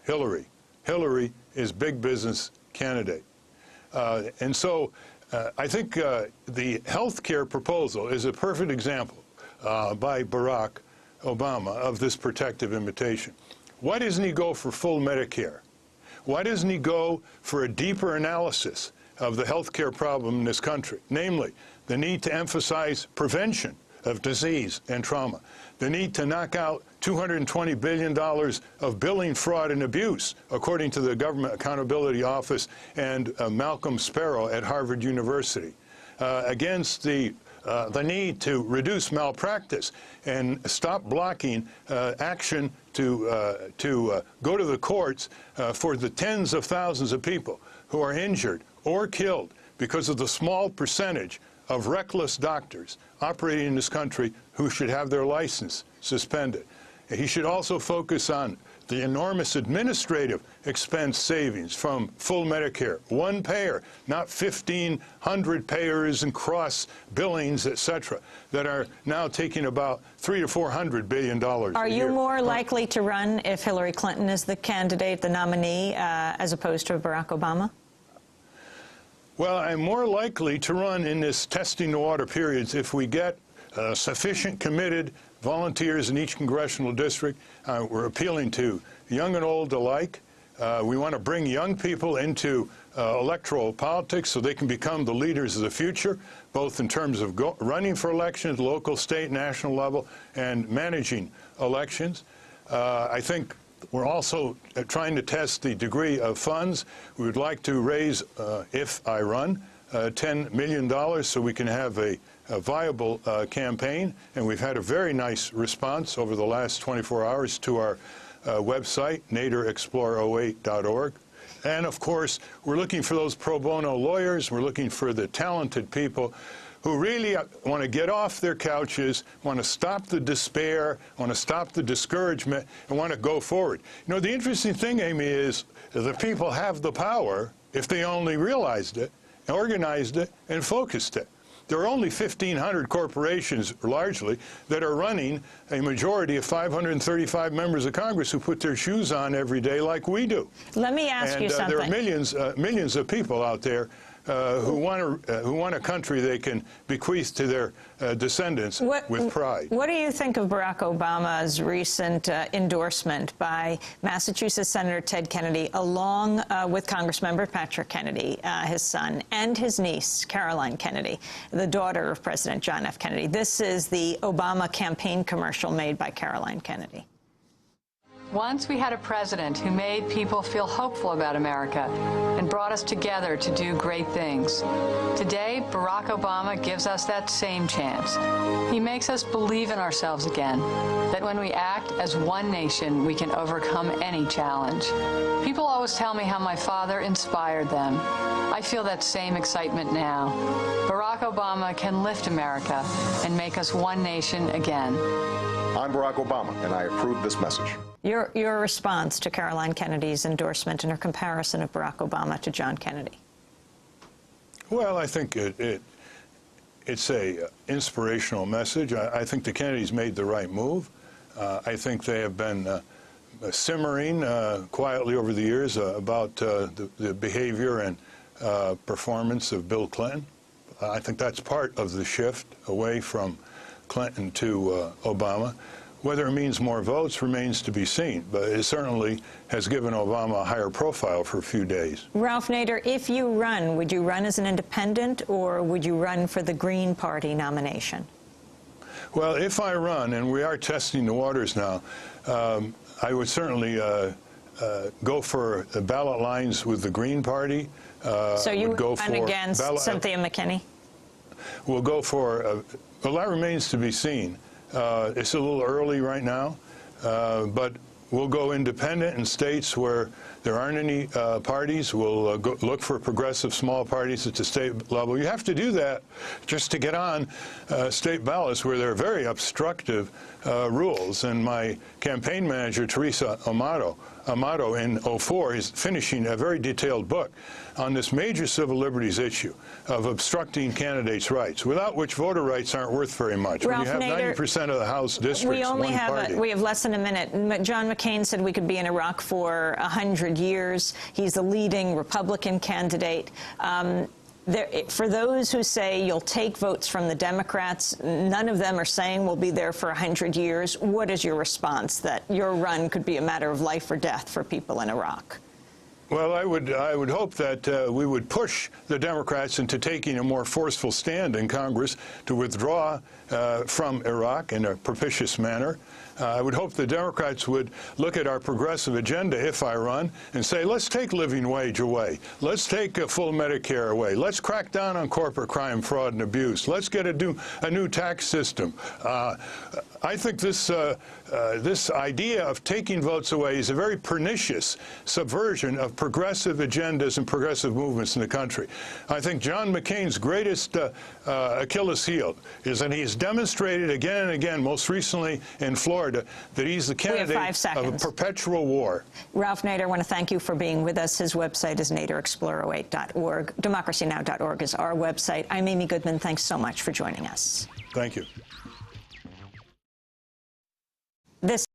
Hillary. Hillary is big business candidate. And so I think the health care proposal is a perfect example by Barack Obama of this protective invitation. Why doesn't he go for full Medicare? Why doesn't he go for a deeper analysis of the health care problem in this country, namely the need to emphasize prevention of disease and trauma, the need to knock out $220 billion of billing fraud and abuse, according to the Government Accountability Office and Malcolm Sparrow at Harvard University, against the need to reduce malpractice and stop blocking action to go to the courts for the tens of thousands of people who are injured or killed because of the small percentage of reckless doctors operating in this country who should have their license suspended. He should also focus on the enormous administrative expense savings from full Medicare, one payer, not 1,500 payers and cross billings, etc., that are now taking about $300 to $400 billion a year. Are you more likely to run if Hillary Clinton is the candidate, the nominee, as opposed to Barack Obama? Well, I'm more likely to run in this testing the water periods if we get sufficient committed volunteers in each congressional district. We're appealing to young and old alike. We want to bring young people into electoral politics so they can become the leaders of the future, both in terms of running for elections, local, state, national level, and managing elections. I think we're also trying to test the degree of funds. We would like to raise, if I run, $10 million so we can have a viable campaign. And we've had a very nice response over the last 24 hours to our website, naderexplore08.org. And, of course, we're looking for those pro bono lawyers. We're looking for the talented people who really want to get off their couches, want to stop the despair, want to stop the discouragement, and want to go forward. You know, the interesting thing, Amy, is the people have the power if they only realized it, organized it, and focused it. There are only 1,500 corporations, largely, that are running a majority of 535 members of Congress who put their shoes on every day like we do. Let me ask you something. There are millions of people out there who want a country they can bequeath to their descendants with pride. What do you think of Barack Obama's recent endorsement by Massachusetts Senator Ted Kennedy, along with Congressmember Patrick Kennedy, his son, and his niece, Caroline Kennedy, the daughter of President John F. Kennedy? This is the Obama campaign commercial made by Caroline Kennedy. Once we had a president who made people feel hopeful about America and brought us together to do great things. Today, Barack Obama gives us that same chance. He makes us believe in ourselves again, that when we act as one nation, we can overcome any challenge. People always tell me how my father inspired them. I feel that same excitement now. Barack Obama can lift America and make us one nation again. I'm Barack Obama, and I approve this message. Your response to Caroline Kennedy's endorsement and her comparison of Barack Obama to John Kennedy? Well, I think it's a inspirational message. I think the Kennedys made the right move. I think they have been simmering quietly over the years about the behavior and performance of Bill Clinton. I think that's part of the shift away from Clinton to Obama. Whether it means more votes remains to be seen, but it certainly has given Obama a higher profile for a few days. Ralph Nader, if you run, would you run as an independent or would you run for the Green Party nomination? Well, if I run, and we are testing the waters now, I would certainly go for ballot lines with the Green Party. So you would run against Cynthia McKinney? We'll go for, well, that remains to be seen. It's a little early right now, but we'll go independent in states where there aren't any parties. We'll look for progressive small parties at the state level. You have to do that just to get on state ballots where they're very obstructive rules. And my campaign manager, Teresa Amato in '04 is finishing a very detailed book on this major civil liberties issue of obstructing candidates' rights, without which voter rights aren't worth very much. Ralph when you have Nader, 90% of the House districts, we have less than a minute. John McCain said we could be in Iraq for 100 years. He's the leading Republican candidate. For those who say you'll take votes from the Democrats, none of them are saying we'll be there for 100 years. What is your response, that your run could be a matter of life or death for people in Iraq? Well, I would hope that we would push the Democrats into taking a more forceful stand in Congress to withdraw from Iraq in a propitious manner. I would hope the Democrats would look at our progressive agenda, if I run, and say, let's take living wage away. Let's take full Medicare away. Let's crack down on corporate crime, fraud, and abuse. Let's get a new tax system. I think this idea of taking votes away is a very pernicious subversion of progressive agendas and progressive movements in the country. I think John McCain's greatest Achilles heel is that he's demonstrated again and again, most recently in Florida, that he's the candidate of a perpetual war. Ralph Nader, I want to thank you for being with us. His website is naderexploratory.org. democracynow.org is our website. I'm Amy Goodman. Thanks so much for joining us. Thank you. This